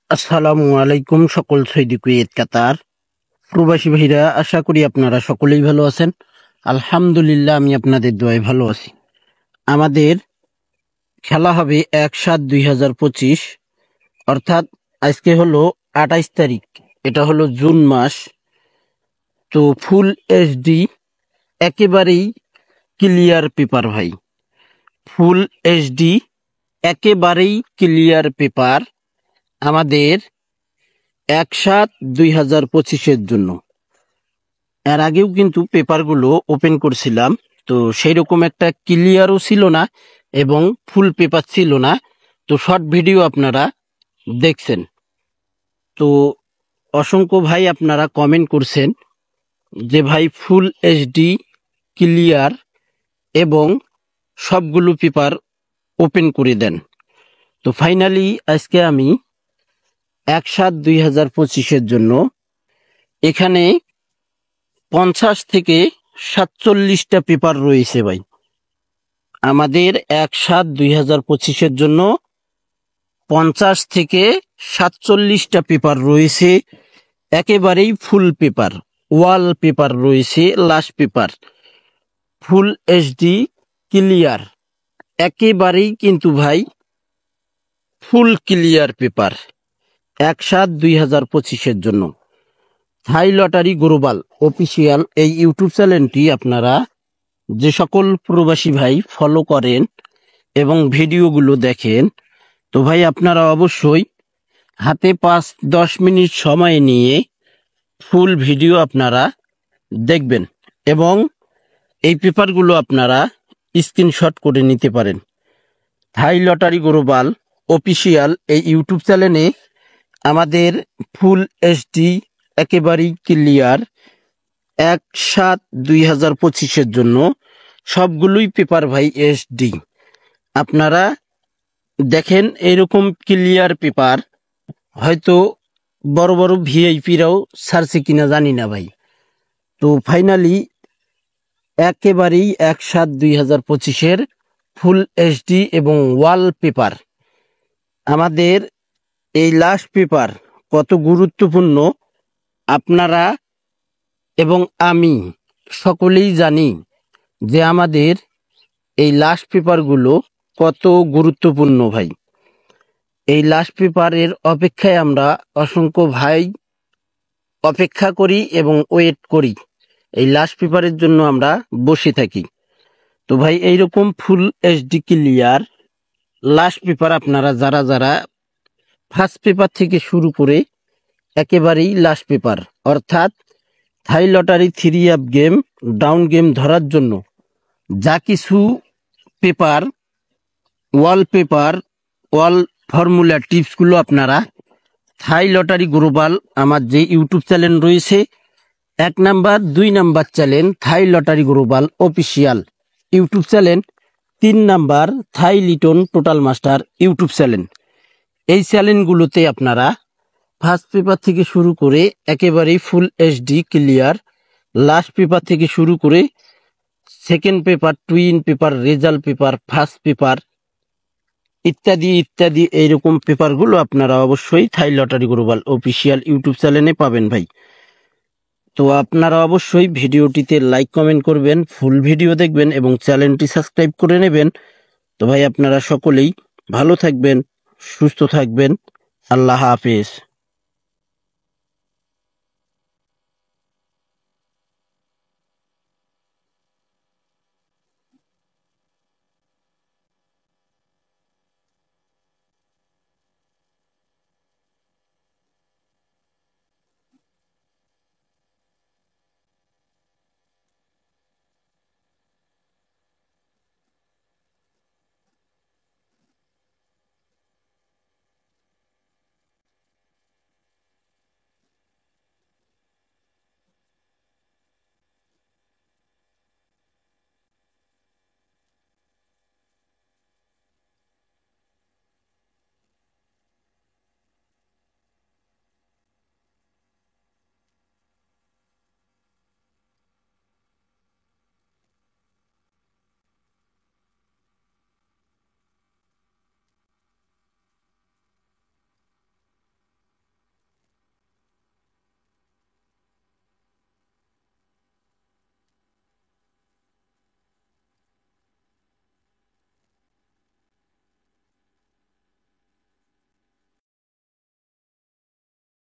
আসসালামু আলাইকুম সকল সৌদি কুয়েত কাতার প্রবাসী ভাইরা, আশা করি আপনারা সকলেই ভালো আছেন। আলহামদুলিল্লাহ, আমি আপনাদের দোয়ায় ভালো আছি। আমাদের খেলা হবে 1/7/2025, অর্থাৎ আজকে হলো 28 তারিখ, এটা হলো জুন মাস। তো ফুল এইচডি একেবারেই ক্লিয়ার পেপার ভাই, ফুল এইচডি একেবারেই ক্লিয়ার পেপার আমাদের 1/7/2025 জন্য। এর আগেও কিন্তু পেপারগুলো ওপেন করছিলাম, তো সেই রকম একটা ক্লিয়ারও ছিল না এবং ফুল পেপার ছিল না। তো শর্ট ভিডিও আপনারা দেখছেন। তো অসংখ্য ভাই আপনারা কমেন্ট করছেন যে ভাই ফুল এইচডি ক্লিয়ার এবং সবগুলো পেপার ওপেন করে দেন। তো ফাইনালি আজকে আমি 1/7/2025 জন্য এখানে 50 থেকে 47টা পেপার রয়েছে ভাই। আমাদের 1/7/2025 জন্য 50 থেকে 47টা পেপার রয়েছে, একেবারেই ফুল পেপার, ওয়াল পেপার রয়েছে, লাস্ট পেপার, ফুল এইচডি ক্লিয়ার, একেবারেই কিন্তু ভাই ফুল ক্লিয়ার পেপার 1/7/2025 জন্য। থাই লটারি গ্লোবাল অফিসিয়াল এই ইউটিউব চ্যানেলটি আপনারা যে সকল প্রবাসী ভাই ফলো করেন এবং ভিডিওগুলো দেখেন, তো ভাই আপনারা অবশ্যই হাতে 5-10 মিনিট সময় নিয়ে ফুল ভিডিও আপনারা দেখবেন এবং এই পেপারগুলো আপনারা স্ক্রিনশট করে নিতে পারেন। থাই লটারি গ্লোবাল অফিসিয়াল এই ইউটিউব চ্যানেলে আমাদের ফুল এইচডি একেবারেই ক্লিয়ার 1/7/2025 জন্য সবগুলোই পেপার ভাই এইচডি। আপনারা দেখেন, এরকম ক্লিয়ার পেপার হয়তো বড় বড় ভিআইপিরাও ছাড়ছে কিনা জানি না ভাই। তো ফাইনালি একেবারেই 1/7/2025 ফুল এইচডি এবং ওয়াল পেপার। আমাদের এই লাস্ট পেপার কত গুরুত্বপূর্ণ আপনারা এবং আমি সকলেই জানি যে আমাদের এই লাস্ট পেপারগুলো কত গুরুত্বপূর্ণ ভাই। এই লাস্ট পেপারের অপেক্ষায় আমরা অসংখ্য ভাই অপেক্ষা করি এবং ওয়েট করি, এই লাস্ট পেপারের জন্য আমরা বসে থাকি। তো ভাই এইরকম ফুল এইচডি ক্লিয়ার লাস্ট পেপার আপনারা যারা যারা ফার্স্ট পেপার থেকে শুরু করে একেবারেই লাস্ট পেপার, অর্থাৎ থাই lottery 3 up game down game ধরার জন্য যা কিছু পেপার, ওয়াল পেপার, ওয়াল ফর্মুলা টিপসগুলো আপনারা থাই লটারি গ্লোবাল আমার যে ইউটিউব চ্যানেল রয়েছে 1 number 2 number channel Thai lottery global official YouTube channel, 3 number Thai Liton total master YouTube channel, এই চ্যানেলগুলোতে আপনারা ফার্স্ট পেপার থেকে শুরু করে একেবারেই full HD clear, last paper থেকে শুরু করে second paper, twin paper, result paper, first paper ইত্যাদি ইত্যাদি এইরকম পেপারগুলো আপনারা অবশ্যই Thai lottery global official YouTube চ্যানেলে পাবেন ভাই। তো আপনারা অবশ্যই ভিডিওটিতে লাইক কমেন্ট করবেন, ফুল ভিডিও দেখবেন এবং চ্যানেলটি সাবস্ক্রাইব করে নেবেন। তো ভাই আপনারা সকলেই ভালো থাকবেন, সুস্থ থাকবেন। আল্লাহ হাফেজ।